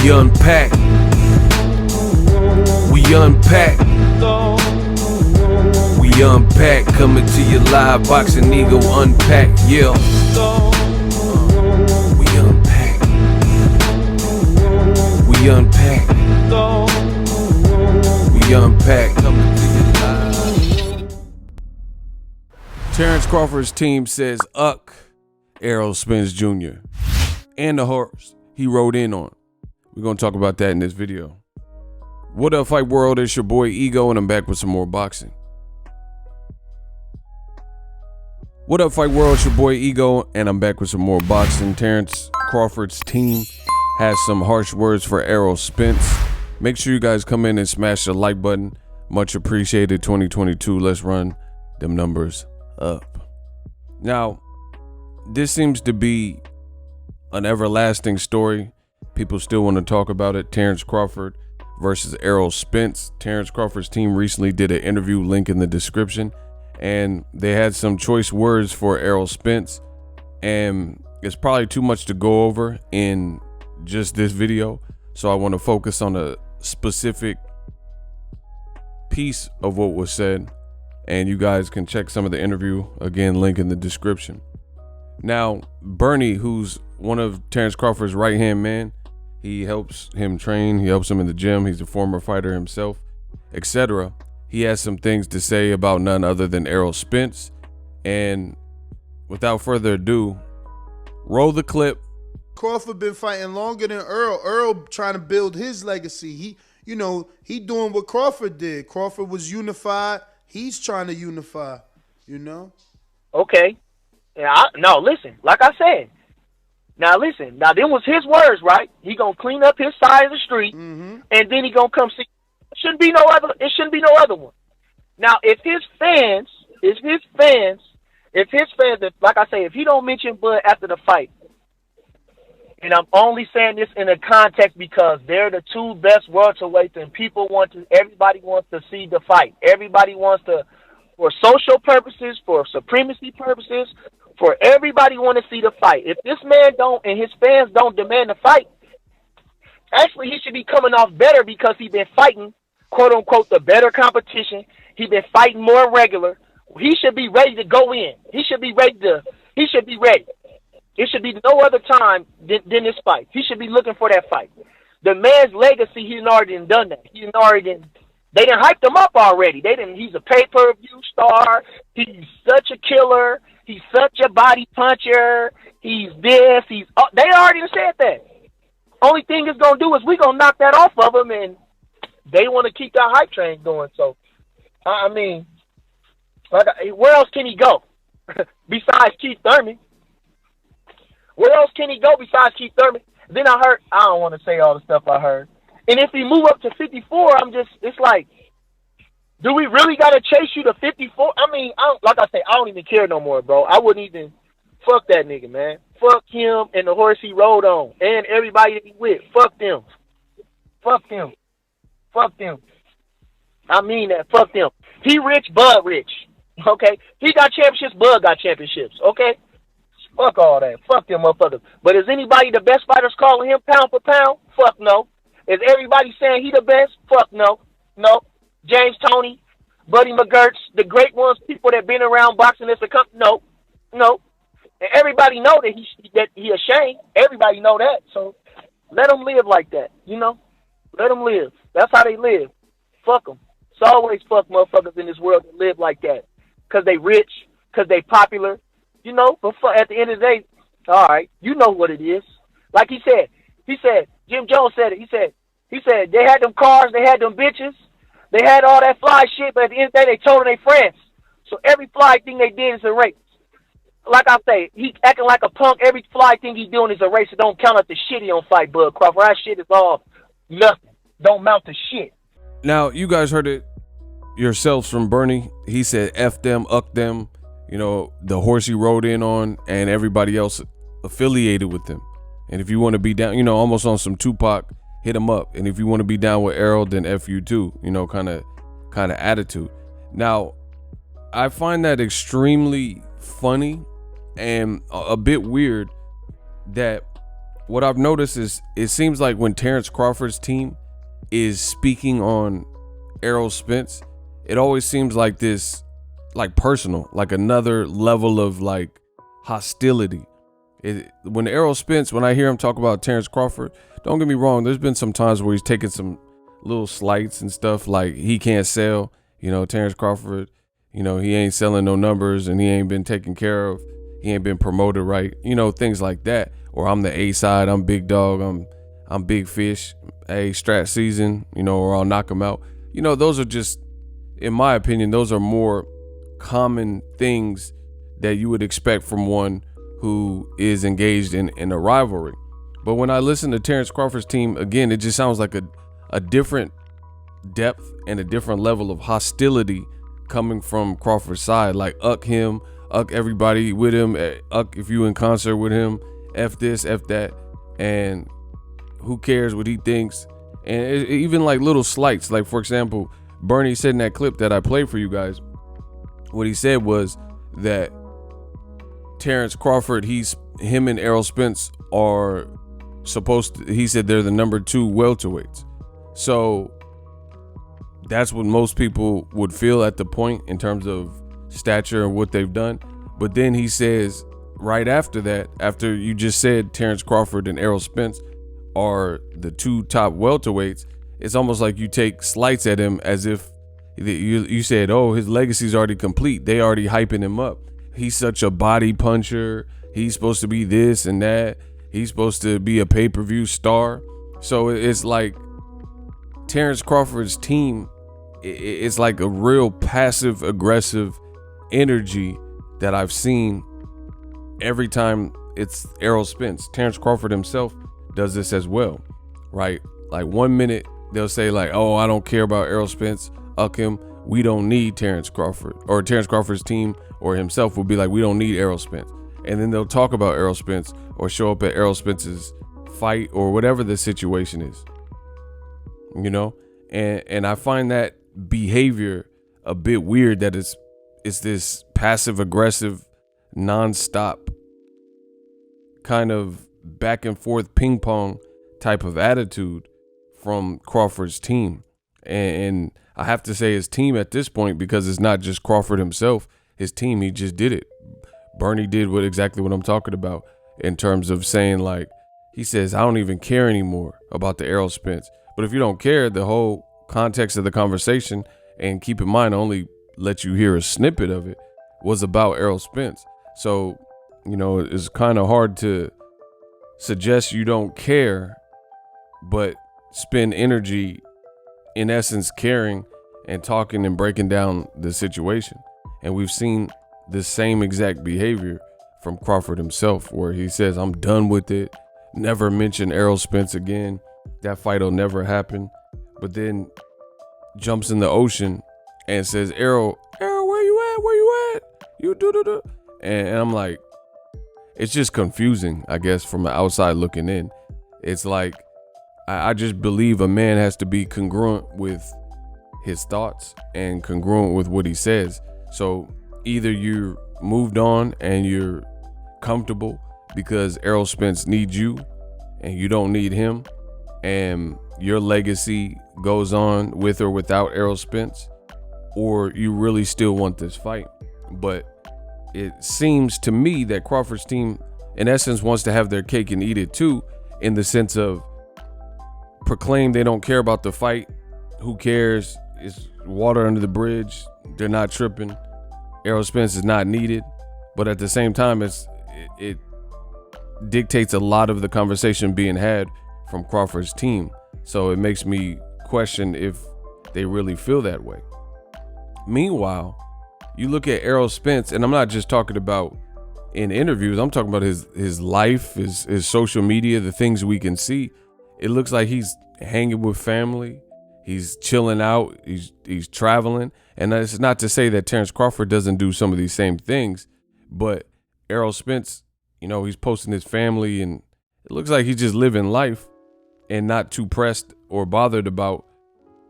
We unpack. We unpack. We unpack. Coming to you live. Boxingego unpack. Yeah. We unpack. We unpack. We unpack. Coming to you live. Terence Crawford's team says Errol Spence Jr. and the horse he rode in on. We're going to talk about that in this video. What up, Fight World? It's your boy Ego, and I'm back with some more boxing. What up, Fight World? It's your boy Ego, and I'm back with some more boxing. Terence Crawford's team has some harsh words for Errol Spence. Make sure you guys come in and smash the like button. Much appreciated. 2022. Let's run them numbers up. Now, this seems to be an everlasting story. People still want to talk about it. Terence Crawford versus Errol Spence. Terence Crawford's team recently did an interview, link in the description, and they had some choice words for Errol Spence, and it's probably too much to go over in just this video, so I want to focus on a specific piece of what was said, and you guys can check some of the interview, again, link in the description. Now, Bernie, who's one of Terence Crawford's right-hand man, he helps him train, he helps him in the gym, he's a former fighter himself, etc. He has some things to say about none other than Errol Spence. And without further ado, roll the clip. Crawford been fighting longer than Errol. Errol trying to build his legacy. He doing what Crawford did. Crawford was unified. He's trying to unify, Okay. No, listen, like I said. Now listen, them was his words, right? He gonna clean up his side of the street, and then he gonna come see. It shouldn't be no other one. Now, if his fans, like I say, if he don't mention Bud after the fight, and I'm only saying this in a context because they're the two best welterweights, and everybody wants to see the fight. Everybody wants to, for social purposes, for supremacy purposes, for everybody want to see the fight. If this man don't and his fans don't demand the fight, actually he should be coming off better because he's been fighting, quote unquote, the better competition. He's been fighting more regular. He should be ready to go in. He should be ready. It should be no other time than this fight. He should be looking for that fight. The man's legacy, he's already done that. They done hyped him up already. He's a pay-per-view star. He's such a killer. He's such a body puncher. He's this. They already said that. Only thing it's going to do is we going to knock that off of him, and they want to keep that hype train going. So, I mean, where else can he go besides Keith Thurman? Where else can he go besides Keith Thurman? Then I don't want to say all the stuff I heard. And if he move up to 54, it's like, do we really got to chase you to 54? I mean, like I say, I don't even care no more, bro. I wouldn't even, fuck that nigga, man. Fuck him and the horse he rode on and everybody that he with. Fuck them. Fuck them. Fuck them. I mean that. Fuck them. He rich, Bud rich. Okay? He got championships, Bud got championships. Okay? Fuck all that. Fuck them motherfuckers. But is anybody the best fighters calling him pound for pound? Fuck no. Is everybody saying he the best? Fuck no. No. James Toney, Buddy McGurts, the great ones, people that been around boxing as a company. No. No. And everybody know that he ashamed. Everybody know that. So let them live like that, Let them live. That's how they live. Fuck them. It's always fuck motherfuckers in this world that live like that. Because they rich, because they popular, But at the end of the day, all right, you know what it is. Like he said, Jim Jones said it. He said they had them cars, they had them bitches, they had all that fly shit, but at the end of the day, they told them they friends. So every fly thing they did is a race. Like I say, he acting like a punk. Every fly thing he doing is a race. It don't count up the shit he don't fight Bud Crawford. That shit is all nothing. Don't mount to shit. Now, you guys heard it yourselves from Bernie. He said F them, uck them, the horse he rode in on and everybody else affiliated with him. And if you want to be down, almost on some Tupac, hit him up. And if you want to be down with Errol, then F you too, kind of attitude. Now, I find that extremely funny and a bit weird that what I've noticed is it seems like when Terence Crawford's team is speaking on Errol Spence, it always seems like this, like personal, like another level of like hostility. When Errol Spence, when I hear him talk about Terence Crawford, don't get me wrong, there's been some times where he's taken some little slights and stuff, like he can't sell, Terence Crawford, he ain't selling no numbers and he ain't been taken care of. He ain't been promoted right, things like that. Or I'm the A side, I'm big dog, I'm big fish, hey, strat season, or I'll knock him out. Those are just, in my opinion, those are more common things that you would expect from one who is engaged in a rivalry. But when I listen to Terence Crawford's team, again, it just sounds like a different depth and a different level of hostility coming from Crawford's side. Like, him, everybody with him, if you in concert with him, F this, F that, and who cares what he thinks. And even like little slights, like for example, Bernie said in that clip that I played for you guys, what he said was that Terence Crawford, him and Errol Spence are he said they're the number 2 welterweights. So that's what most people would feel at the point in terms of stature and what they've done. But then he says right after that, after you just said Terence Crawford and Errol Spence are the 2 top welterweights, it's almost like you take slights at him as if you said, oh, his legacy's already complete. They already hyping him up. He's such a body puncher. He's supposed to be this and that. He's supposed to be a pay-per-view star. So it's like Terence Crawford's team, it's like a real passive aggressive energy that I've seen every time it's Errol Spence. Terence Crawford himself does this as well, right? Like 1 minute they'll say like, oh, I don't care about Errol Spence, him, we don't need Terence Crawford, or Terence Crawford's team or himself will be like, we don't need Errol Spence. And then they'll talk about Errol Spence or show up at Errol Spence's fight or whatever the situation is, and I find that behavior a bit weird, that it's this passive aggressive nonstop kind of back and forth ping pong type of attitude from Crawford's team. And I have to say his team at this point, because it's not just Crawford himself, his team, he just did it. Bernie did exactly what I'm talking about in terms of saying, like, he says, I don't even care anymore about the Errol Spence. But if you don't care, the whole context of the conversation, and keep in mind, I only let you hear a snippet of it, was about Errol Spence. So, it's kind of hard to suggest you don't care, but spend energy, in essence, caring and talking and breaking down the situation. And we've seen the same exact behavior from Crawford himself, where he says, I'm done with it. Never mention Errol Spence again. That fight will never happen. But then jumps in the ocean and says, Errol, where you at? Where you at? You do. And I'm like, it's just confusing, I guess, from the outside looking in. It's like, I just believe a man has to be congruent with his thoughts and congruent with what he says. So either you're moved on and you're comfortable because Errol Spence needs you and you don't need him, and your legacy goes on with or without Errol Spence, or you really still want this fight. But it seems to me that Crawford's team, in essence, wants to have their cake and eat it too, in the sense of proclaim they don't care about the fight. Who cares? It's water under the bridge. They're not tripping. Errol Spence is not needed. But at the same time, it dictates a lot of the conversation being had from Crawford's team. So it makes me question if they really feel that way. Meanwhile, you look at Errol Spence, and I'm not just talking about in interviews, I'm talking about his life, his social media, the things we can see. It looks like he's hanging with family. He's chilling out. He's traveling. And that's not to say that Terence Crawford doesn't do some of these same things, but Errol Spence, he's posting his family, and it looks like he's just living life and not too pressed or bothered about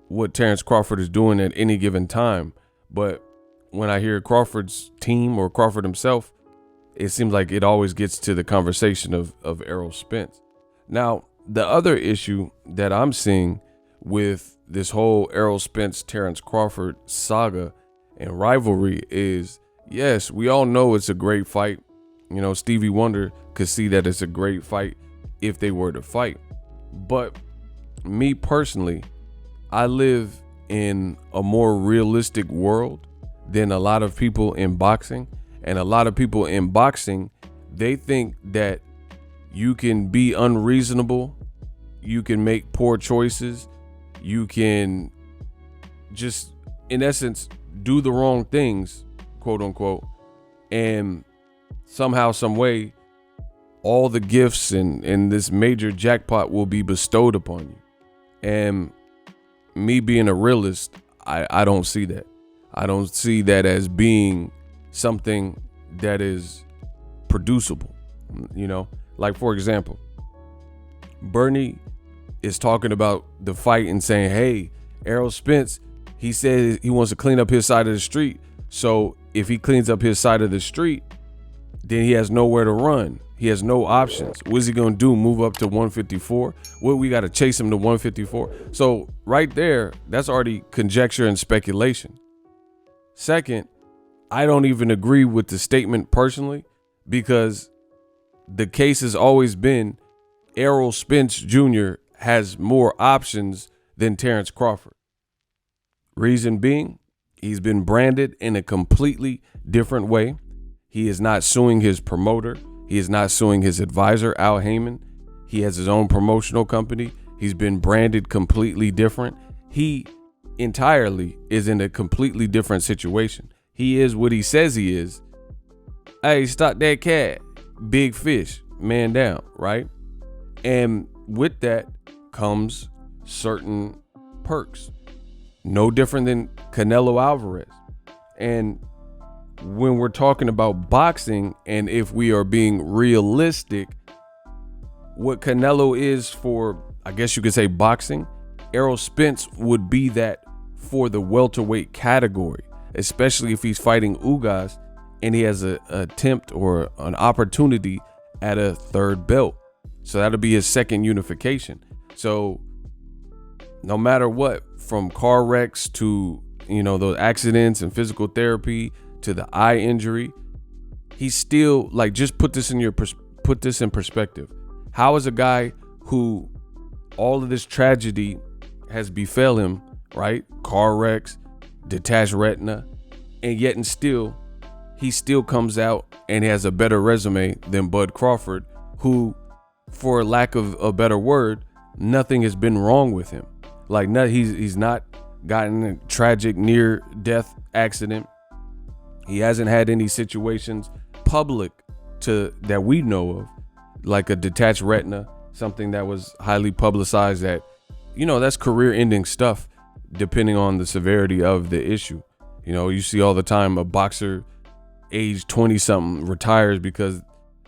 what Terence Crawford is doing at any given time. But when I hear Crawford's team or Crawford himself, it seems like it always gets to the conversation of Errol Spence. Now, the other issue that I'm seeing with this whole Errol Spence, Terence Crawford saga and rivalry is, yes, we all know it's a great fight. You know, Stevie Wonder could see that it's a great fight if they were to fight. But me personally, I live in a more realistic world than a lot of people in boxing. And a lot of people in boxing, they think that you can be unreasonable, you can make poor choices, you can just, in essence, do the wrong things, quote unquote, and somehow, some way, all the gifts and this major jackpot will be bestowed upon you. And me being a realist, I don't see that. I don't see that as being something that is producible. You know, like, for example, Bernie is talking about the fight and saying, hey, Errol Spence, he said he wants to clean up his side of the street. So if he cleans up his side of the street, then he has nowhere to run. He has no options. What's he going to do? Move up to 154? Well, we got to chase him to 154. So right there, that's already conjecture and speculation. Second, I don't even agree with the statement personally, because the case has always been Errol Spence Jr. has more options than Terence Crawford. Reason being, he's been branded in a completely different way. He is not suing his promoter. He is not suing his advisor, Al Heyman. He has his own promotional company. He's been branded completely different. He entirely is in a completely different situation. He is what he says he is. Hey, stop that cat. Big fish, man down, right? And with that comes certain perks. No different than Canelo Alvarez. And when we're talking about boxing, and if we are being realistic, what Canelo is for, I guess you could say, boxing, Errol Spence would be that for the welterweight category, especially if he's fighting Ugas and he has an attempt or an opportunity at a third belt. So that'll be his second unification. So no matter what, from car wrecks to, you know, those accidents and physical therapy to the eye injury, he's still, like, just put this in perspective. How is a guy who all of this tragedy has befell him, right? Car wrecks, detached retina, and yet and still, he still comes out and has a better resume than Bud Crawford, who, for lack of a better word, nothing has been wrong with him. Like, he's not gotten a tragic near-death accident. He hasn't had any situations public that we know of, like a detached retina, something that was highly publicized that, you know, that's career-ending stuff depending on the severity of the issue. You know, you see all the time a boxer age 20-something retires because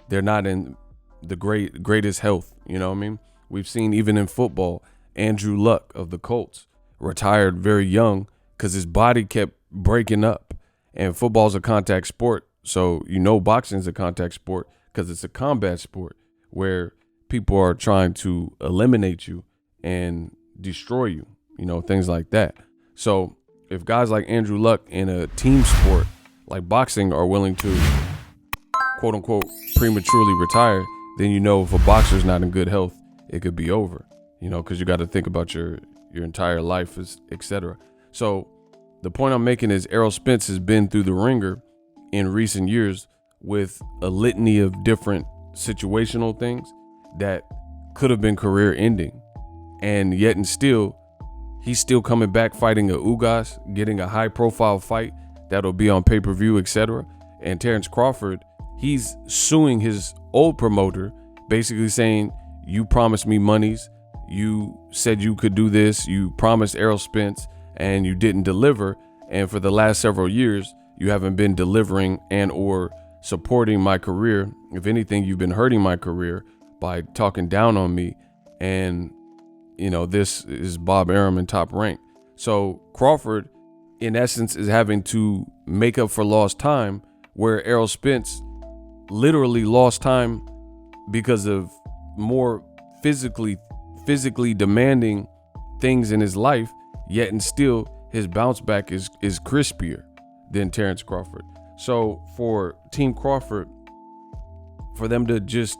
they're not in the greatest health. You know what I mean? We've seen even in football, Andrew Luck of the Colts retired very young because his body kept breaking up. And football's a contact sport, so you know boxing's a contact sport because it's a combat sport where people are trying to eliminate you and destroy you, you know, things like that. So if guys like Andrew Luck in a team sport like boxing are willing to, quote unquote, prematurely retire, then you know if a boxer's not in good health, it could be over, you know, because you got to think about your entire life, etc. So the point I'm making is Errol Spence has been through the ringer in recent years with a litany of different situational things that could have been career ending. And yet and still, he's still coming back fighting a Ugas, getting a high profile fight that'll be on pay-per-view, etc. And Terence Crawford, he's suing his old promoter, basically saying, you promised me monies. You said you could do this. You promised Errol Spence and you didn't deliver. And for the last several years, you haven't been delivering and or supporting my career. If anything, you've been hurting my career by talking down on me. And, you know, this is Bob Arum in Top Rank. So Crawford, in essence, is having to make up for lost time, where Errol Spence literally lost time because of more physically demanding things in his life, yet and still his bounce back is crispier than Terence Crawford. So for Team Crawford, for them to just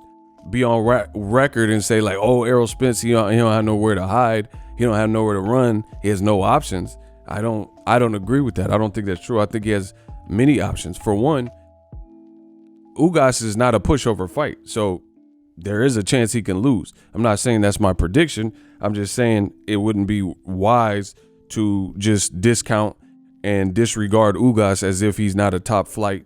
be on record and say like, oh, Errol Spence, he don't have nowhere to hide, he don't have nowhere to run, he has no options. I don't agree with that. I don't think that's true. I think he has many options. For one, Ugas is not a pushover fight, so there is a chance he can lose. I'm not saying that's my prediction. I'm just saying it wouldn't be wise to just discount and disregard Ugas as if he's not a top flight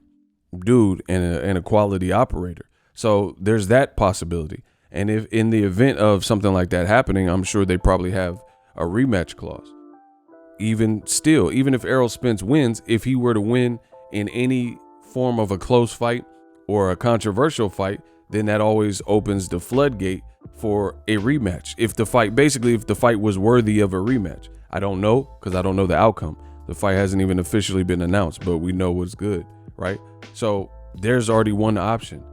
dude and a quality operator. So there's that possibility. And if in the event of something like that happening, I'm sure they probably have a rematch clause. Even if Errol Spence wins, if he were to win in any form of a close fight or a controversial fight, then that always opens the floodgate for a rematch. If the fight was worthy of a rematch. I don't know, because I don't know the outcome. The fight hasn't even officially been announced, but we know what's good, right? So there's already one option.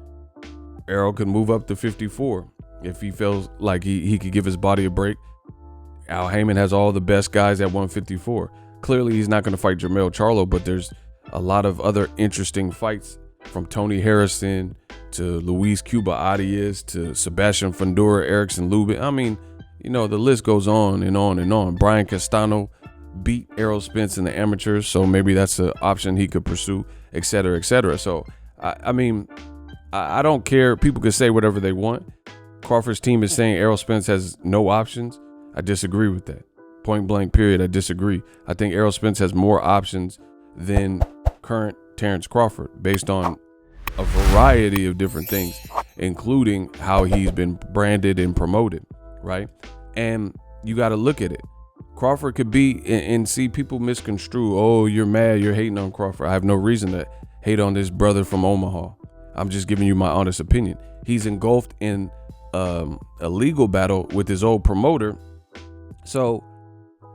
Errol could move up to 54 if he feels like he could give his body a break. Al Heyman has all the best guys at 154. Clearly, he's not going to fight Jermell Charlo, but there's a lot of other interesting fights, from Tony Harrison to Luis Cuba Arias to Sebastian Fundora, Erickson Lubin. I mean, the list goes on and on and on. Brian Castano beat Errol Spence in the amateurs, so maybe that's an option he could pursue, et cetera, et cetera. So, I don't care. People can say whatever they want. Crawford's team is saying Errol Spence has no options. I disagree with that. Point blank, period. I disagree. I think Errol Spence has more options than current Terence Crawford based on a variety of different things, including how he's been branded and promoted, right? And you got to look at it. Crawford could be, and see people misconstrue, oh, you're mad, you're hating on Crawford. I have no reason to hate on this brother from Omaha. I'm just giving you my honest opinion. He's engulfed in a legal battle with his old promoter. So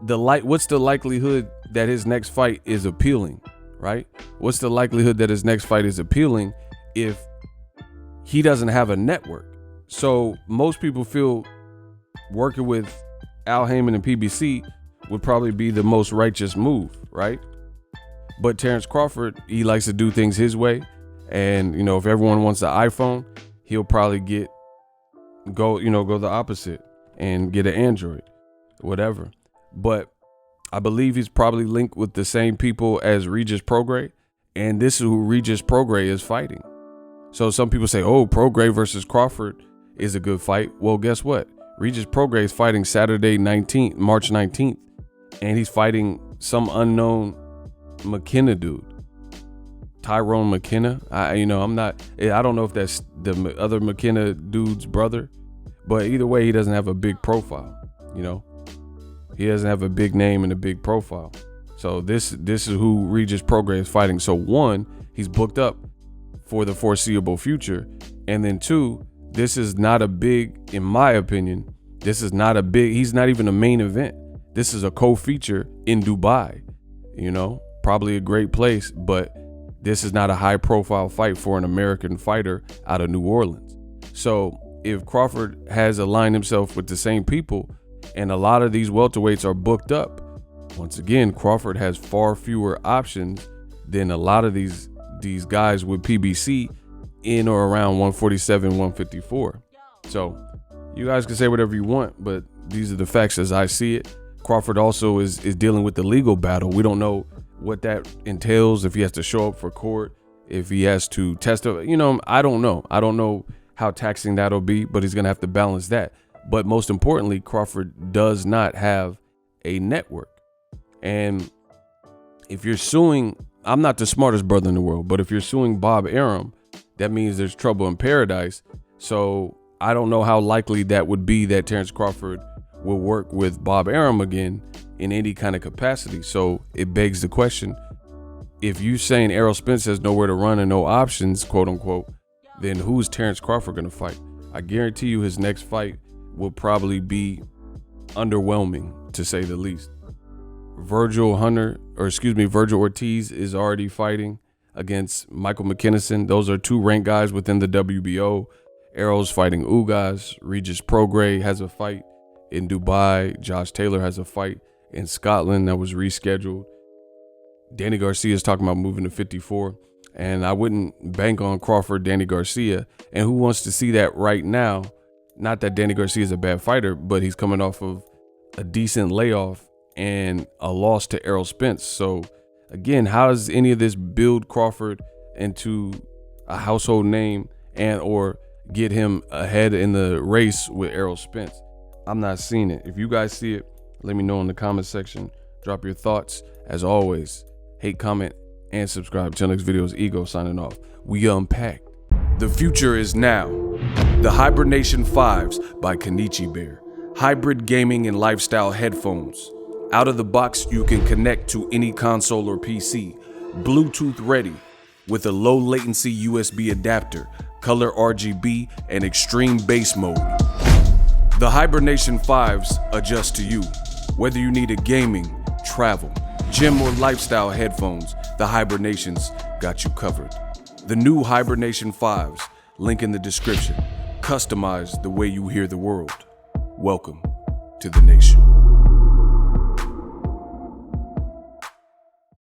what's the likelihood that his next fight is appealing, right? What's the likelihood that his next fight is appealing if he doesn't have a network? So most people feel working with Al Heyman and PBC would probably be the most righteous move, right? But Terence Crawford, he likes to do things his way. And, if everyone wants the iPhone, he'll probably go the opposite and get an Android, whatever. But I believe he's probably linked with the same people as Regis Prograis, and this is who Regis Prograis is fighting. So some people say, oh, Prograis versus Crawford is a good fight. Well, guess what? Regis Prograis is fighting Saturday March 19th, and he's fighting some unknown McKenna dude. Tyrone McKenna. I don't know if that's the other McKenna dude's brother, but either way, he doesn't have a big profile. He doesn't have a big name and a big profile. So this is who Regis Prograis is fighting. So one, he's booked up for the foreseeable future, and then two, this is not a big, in my opinion, he's not even a main event. This is a co-feature in Dubai. Probably a great place, but this is not a high profile fight for an American fighter out of New Orleans. So if Crawford has aligned himself with the same people and a lot of these welterweights are booked up, once again, Crawford has far fewer options than a lot of these guys with PBC in or around 147, 154. So you guys can say whatever you want, but these are the facts as I see it. Crawford also is dealing with the legal battle. We don't know what that entails, if he has to show up for court, if he has to testify. I don't know. I don't know how taxing that'll be, but he's going to have to balance that. But most importantly, Crawford does not have a network. And if you're suing, I'm not the smartest brother in the world, but if you're suing Bob Arum, that means there's trouble in paradise. So I don't know how likely that would be that Terence Crawford will work with Bob Arum again in any kind of capacity. So it begs the question, if you saying Errol Spence has nowhere to run and no options, quote unquote, then who's Terence Crawford going to fight? I guarantee you his next fight will probably be underwhelming, to say the least. Virgil Ortiz is already fighting against Michael McKinnison. Those are two ranked guys within the WBO. Errol's fighting Ugas. Regis Prograis has a fight in Dubai. Josh Taylor has a fight in Scotland that was rescheduled. Danny Garcia's talking about moving to 54. And I wouldn't bank on Crawford, Danny Garcia. And who wants to see that right now? Not that Danny Garcia is a bad fighter, but he's coming off of a decent layoff and a loss to Errol Spence. So again, how does any of this build Crawford into a household name and or get him ahead in the race with Errol Spence? I'm not seeing it. If you guys see it, let me know in the comment section. Drop your thoughts. As always, hate, comment, and subscribe. Till next video is Ego signing off. We unpack. The future is now. The Hibernation 5s by Kenichi Bear. Hybrid gaming and lifestyle headphones. Out of the box, you can connect to any console or PC. Bluetooth ready with a low latency USB adapter, color RGB, and extreme bass mode. The Hibernation 5s adjust to you. Whether you need a gaming, travel, gym, or lifestyle headphones, the Hibernations got you covered. The new Hibernation 5s, link in the description. Customize the way you hear the world. Welcome to the nation.